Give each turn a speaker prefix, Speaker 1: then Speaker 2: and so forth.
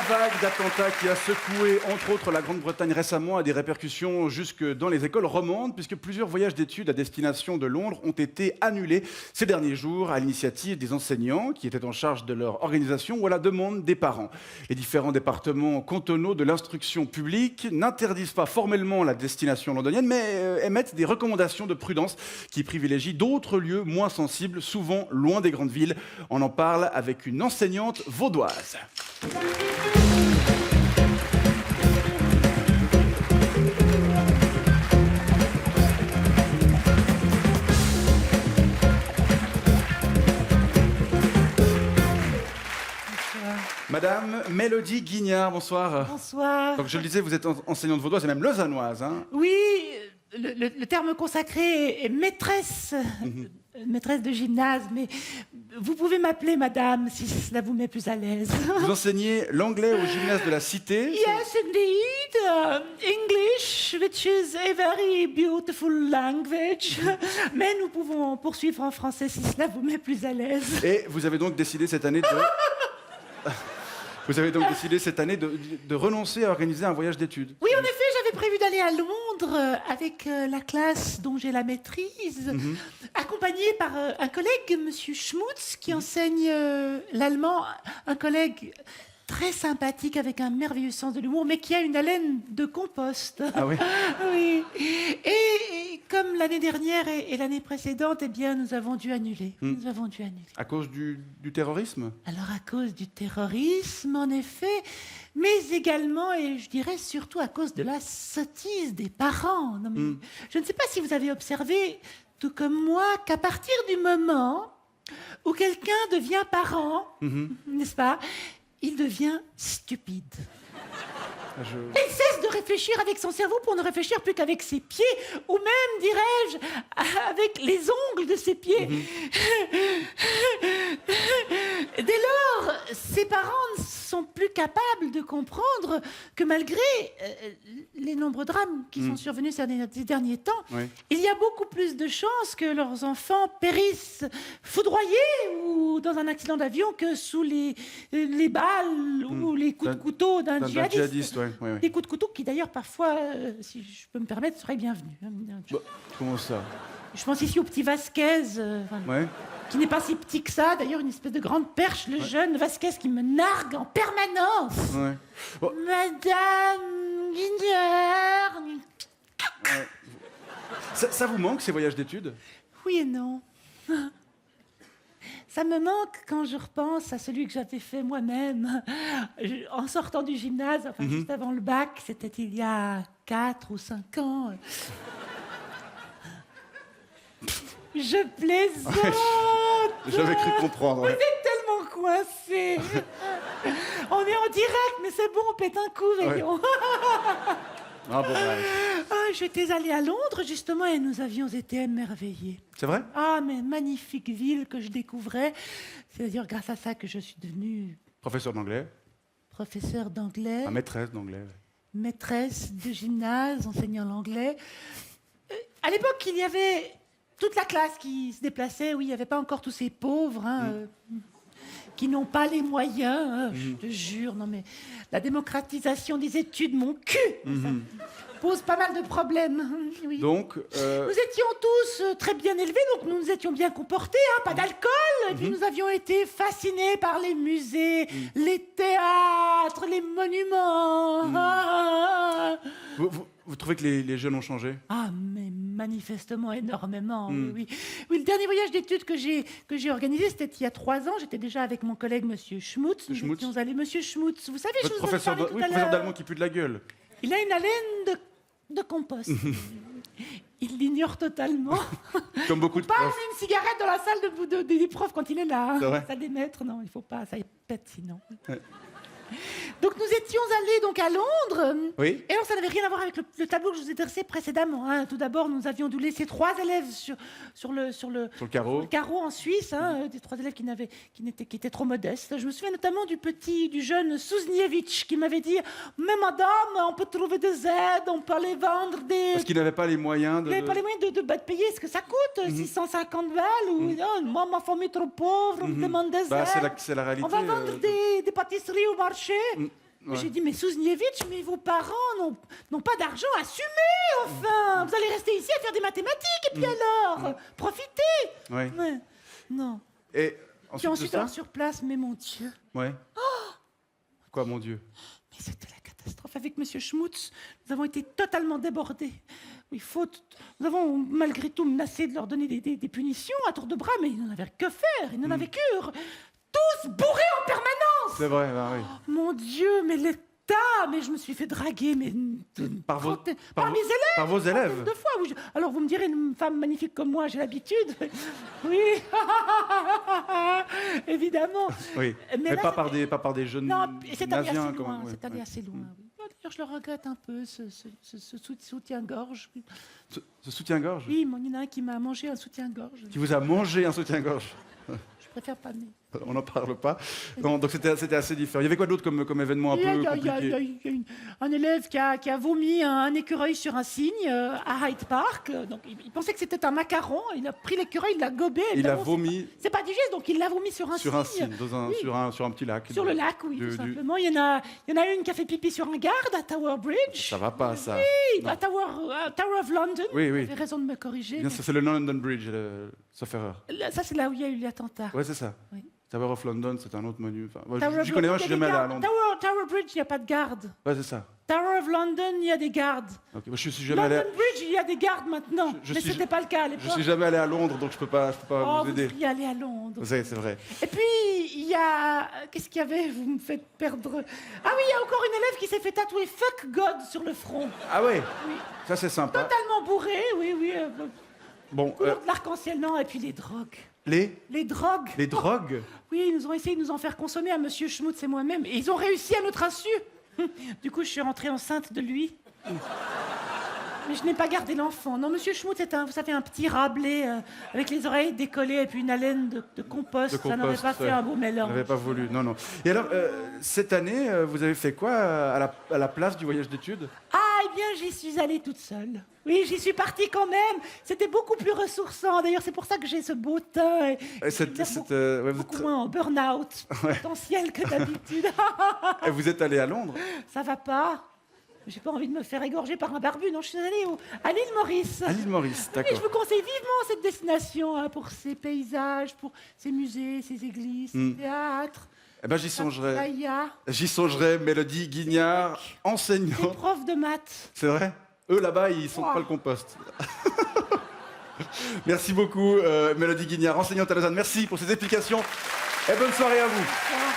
Speaker 1: vague d'attentats qui a secoué, entre autres, la Grande-Bretagne récemment a des répercussions jusque dans les écoles romandes, puisque plusieurs voyages d'études à destination de Londres ont été annulés ces derniers jours à l'initiative des enseignants qui étaient en charge de leur organisation ou à la demande des parents. Les différents départements cantonaux de l'instruction publique n'interdisent pas formellement la destination londonienne, mais émettent des recommandations de prudence qui privilégient d'autres lieux moins sensibles, souvent loin des grandes villes. On en parle avec une enseignante vaudoise. Madame Mélodie Guignard, bonsoir.
Speaker 2: Bonsoir.
Speaker 1: Donc je le disais, vous êtes enseignante vaudoise et même lausannoise. Hein.
Speaker 2: Oui, le terme consacré est maîtresse, maîtresse de gymnase, mais vous pouvez m'appeler madame si cela vous met plus à l'aise.
Speaker 1: Vous enseignez l'anglais au gymnase de la Cité.
Speaker 2: Yes, indeed. English, which is a very beautiful language. Mais nous pouvons poursuivre en français si cela vous met plus à l'aise.
Speaker 1: Et vous avez donc décidé cette année de... Vous avez donc décidé cette année de renoncer à organiser un voyage d'études.
Speaker 2: Oui, en effet, j'avais prévu d'aller à Londres avec la classe dont j'ai la maîtrise, accompagnée par un collègue, Monsieur Schmutz, qui enseigne l'allemand, un collègue très sympathique avec un merveilleux sens de l'humour, mais qui a une haleine de compost.
Speaker 1: Ah oui.
Speaker 2: Oui. Et comme l'année dernière et l'année précédente, eh bien, nous avons dû annuler. Nous avons dû annuler.
Speaker 1: À cause du terrorisme?
Speaker 2: Alors, à cause du terrorisme, en effet, mais également, et je dirais surtout à cause de la sottise des parents. Non, mais je ne sais pas si vous avez observé, tout comme moi, qu'à partir du moment où quelqu'un devient parent, n'est-ce pas, il devient stupide. Il cesse de réfléchir avec son cerveau pour ne réfléchir plus qu'avec ses pieds, ou même, dirais-je, avec les ongles de ses pieds. Dès lors, ses parents ne sont plus capables de comprendre que malgré les nombreux drames qui sont survenus ces derniers temps, il y a beaucoup plus de chances que leurs enfants périssent foudroyés ou dans un accident d'avion que sous les balles ou les coups de couteau d'un djihadiste.
Speaker 1: Oui.
Speaker 2: Des coups de couteau qui d'ailleurs parfois, si je peux me permettre, seraient bienvenus.
Speaker 1: Bah, comment ça?
Speaker 2: Je pense ici au petit Vasquez, qui n'est pas si petit que ça. D'ailleurs, une espèce de grande perche, le jeune Vasquez qui me nargue en permanence.
Speaker 1: Bon.
Speaker 2: Madame Guignard.
Speaker 1: Ça vous manque, ces voyages d'études?
Speaker 2: Oui et non. Ça me manque quand je repense à celui que j'avais fait moi-même en sortant du gymnase, enfin juste avant le bac, c'était il y a 4 ou 5 ans. Je plaisante.
Speaker 1: J'avais cru comprendre.
Speaker 2: Vous êtes tellement coincés. On est en direct, mais c'est bon, on pète un coup, voyons.
Speaker 1: Ah bon,
Speaker 2: J'étais allée à Londres, justement, et nous avions été émerveillés.
Speaker 1: C'est vrai?
Speaker 2: Ah, mais magnifique ville que je découvrais. C'est d'ailleurs grâce à ça que je suis devenue...
Speaker 1: Professeur d'anglais?
Speaker 2: Professeur d'anglais.
Speaker 1: Maîtresse d'anglais.
Speaker 2: Maîtresse de gymnase, enseignant l'anglais. À l'époque, il y avait toute la classe qui se déplaçait. Oui, il n'y avait pas encore tous ces pauvres, qui n'ont pas les moyens. Je te jure, non mais... La démocratisation des études, mon cul ça pose pas mal de problèmes. Oui.
Speaker 1: Donc,
Speaker 2: nous étions tous très bien élevés, donc nous nous étions bien comportés, pas d'alcool, et puis nous avions été fascinés par les musées, les théâtres, les monuments.
Speaker 1: Vous trouvez que les jeunes ont changé?
Speaker 2: Ah, mais manifestement énormément, oui. Oui, le dernier voyage d'études que j'ai organisé, c'était il y a 3 ans. J'étais déjà avec mon collègue, Monsieur Schmutz. Nous étions allés, Monsieur Schmutz, vous savez,
Speaker 1: Votre
Speaker 2: je vous en ai parlé tout à l'heure.
Speaker 1: professeur d'allemand qui pue de la gueule.
Speaker 2: Il a une haleine de compost. Il l'ignore totalement.
Speaker 1: Comme beaucoup de
Speaker 2: Pas
Speaker 1: profs.
Speaker 2: une cigarette dans la salle des profs quand il est là.
Speaker 1: C'est vrai?
Speaker 2: Ça des maîtres, non, il faut pas, ça pète sinon.
Speaker 1: Ouais.
Speaker 2: Donc nous étions allés donc à Londres.
Speaker 1: Oui.
Speaker 2: Et alors ça n'avait rien à voir avec le tableau que je vous ai dressé précédemment. Tout d'abord, nous avions dû laisser 3 élèves sur le carreau en Suisse, des 3 élèves qui étaient trop modestes. Je me souviens notamment du jeune Souzniewicz qui m'avait dit « Mais madame, on peut trouver des aides, on peut aller vendre des... »
Speaker 1: Parce qu'ils n'avaient pas les moyens de...
Speaker 2: Il n'avait pas les moyens de payer ce que ça coûte, 650 balles, ou non, moi, ma famille est trop pauvre, on me demande des aides.
Speaker 1: C'est la réalité.
Speaker 2: On va vendre des pâtisseries au marché.
Speaker 1: Ouais.
Speaker 2: J'ai dit, mais Souznievitch, mais vos parents n'ont pas d'argent, assumez, enfin. Vous allez rester ici à faire des mathématiques, et puis alors, profitez.
Speaker 1: Ouais.
Speaker 2: Ouais. Non.
Speaker 1: Et
Speaker 2: Puis
Speaker 1: ensuite,
Speaker 2: ensuite,
Speaker 1: de
Speaker 2: alors,
Speaker 1: ça
Speaker 2: sur place, mais mon Dieu.
Speaker 1: Ouais. Quoi, mon Dieu?
Speaker 2: Mais c'était la catastrophe. Avec Monsieur Schmutz, nous avons été totalement débordés. Oui, faute. Nous avons malgré tout menacé de leur donner des punitions à tour de bras, mais ils n'en avaient que faire, ils n'en avaient cure. Tous bourrés en permanence.
Speaker 1: C'est vrai, bah oui.
Speaker 2: Mon Dieu, mais l'état. Mais je me suis fait draguer, mais
Speaker 1: Par vos-
Speaker 2: par mes élèves.
Speaker 1: Par vos élèves?
Speaker 2: Deux fois, oui. Alors vous me direz, une femme magnifique comme moi, j'ai l'habitude. Oui, évidemment.
Speaker 1: Oui. Mais
Speaker 2: là,
Speaker 1: pas par des jeunes
Speaker 2: non, c'est allé assez
Speaker 1: naziens,
Speaker 2: loin.
Speaker 1: quand même.
Speaker 2: C'est allé assez loin. Oui. D'ailleurs, je le regrette un peu, ce soutien-gorge.
Speaker 1: Ce soutien-gorge?
Speaker 2: Oui, il y en a un qui m'a mangé un soutien-gorge.
Speaker 1: Qui vous a mangé un soutien-gorge?
Speaker 2: Je préfère pas. Mais...
Speaker 1: On n'en parle pas. Non, donc c'était assez différent. Il y avait quoi d'autre comme événement un peu compliqué?
Speaker 2: Il y a un élève qui a vomi un écureuil sur un cygne à Hyde Park. Donc, il pensait que c'était un macaron. Il a pris l'écureuil, il l'a gobé.
Speaker 1: Il a
Speaker 2: évidemment,
Speaker 1: vomi
Speaker 2: c'est pas digeste, donc il l'a vomi sur un cygne.
Speaker 1: sur un cygne,
Speaker 2: Oui.
Speaker 1: sur un petit lac.
Speaker 2: Sur le lac, oui, tout simplement. Il y en a une qui a fait pipi sur un garde à Tower Bridge.
Speaker 1: Ça va pas, ça.
Speaker 2: Oui, à Tower of London.
Speaker 1: Oui, oui.
Speaker 2: Vous avez raison de me corriger.
Speaker 1: Bien sûr, c'est le London Bridge, sauf erreur.
Speaker 2: Ça, c'est là où il y a eu l'attentat.
Speaker 1: Ouais, c'est ça.
Speaker 2: Oui.
Speaker 1: Tower of London, c'est un autre monument. Enfin, moi,
Speaker 2: Tower
Speaker 1: j'y
Speaker 2: of
Speaker 1: connais
Speaker 2: London,
Speaker 1: un, je suis
Speaker 2: il y a
Speaker 1: jamais
Speaker 2: des
Speaker 1: allé à
Speaker 2: gardes.
Speaker 1: Londres.
Speaker 2: Tower Bridge, il n'y a pas de garde.
Speaker 1: Ouais, c'est ça.
Speaker 2: Tower of London, il y a des gardes.
Speaker 1: Ok, moi, je suis jamais allé.
Speaker 2: London Bridge, il y a des gardes maintenant.
Speaker 1: Je
Speaker 2: mais
Speaker 1: suis-
Speaker 2: c'était pas le cas à
Speaker 1: Je
Speaker 2: l'époque.
Speaker 1: suis jamais allé à Londres, donc je peux pas
Speaker 2: Oh,
Speaker 1: vous
Speaker 2: vous
Speaker 1: aider.
Speaker 2: devriez aller à Londres.
Speaker 1: C'est vrai.
Speaker 2: Et puis, il y a... Qu'est-ce qu'il y avait? Vous me faites perdre... Ah oui, il y a encore une élève qui s'est fait tatouer Fuck God sur le front.
Speaker 1: Ah ouais.
Speaker 2: Oui.
Speaker 1: Ça c'est sympa.
Speaker 2: Totalement bourré, oui.
Speaker 1: Bon,
Speaker 2: Couleur de l'arc-en-ciel, non. Et puis les drogues.
Speaker 1: les
Speaker 2: drogues.
Speaker 1: drogues.
Speaker 2: Oui, ils nous ont essayé de nous en faire consommer à Monsieur Schmutz et moi-même. Et ils ont réussi à notre insu. Du coup, je suis rentrée enceinte de lui. Mais je n'ai pas gardé l'enfant. Non, Monsieur Schmutz est vous savez, un petit rablé avec les oreilles décollées et puis une haleine de compost. Ça n'aurait pas fait un beau
Speaker 1: Je
Speaker 2: mélange.
Speaker 1: n'avais pas voulu. Non. Et alors, cette année, vous avez fait quoi à la place du voyage d'études?
Speaker 2: Ah, eh bien, j'y suis allée toute seule. Oui, j'y suis partie quand même. C'était beaucoup plus ressourçant. D'ailleurs, c'est pour ça que j'ai ce beau teint. Et
Speaker 1: Ouais,
Speaker 2: beaucoup moins en burn-out potentiel que d'habitude.
Speaker 1: Et vous êtes allé à Londres?
Speaker 2: Ça va pas. J'ai pas envie de me faire égorger par un barbu. Non, je suis allée à l'île Maurice.
Speaker 1: À l'île Maurice,
Speaker 2: Oui,
Speaker 1: d'accord.
Speaker 2: je vous conseille vivement cette destination hein, pour ses paysages, pour ses musées, ses églises, ses théâtres.
Speaker 1: Eh ben, j'y songerai.
Speaker 2: Playa,
Speaker 1: J'y songerai. Mélodie Guignard,
Speaker 2: ses
Speaker 1: enseignante.
Speaker 2: profs de maths.
Speaker 1: C'est vrai? Eux, là-bas, ils sentent pas le compost. Merci beaucoup, Mélodie Guignard, enseignante à Lausanne. Merci pour ces explications et bonne soirée à vous.
Speaker 2: Ah.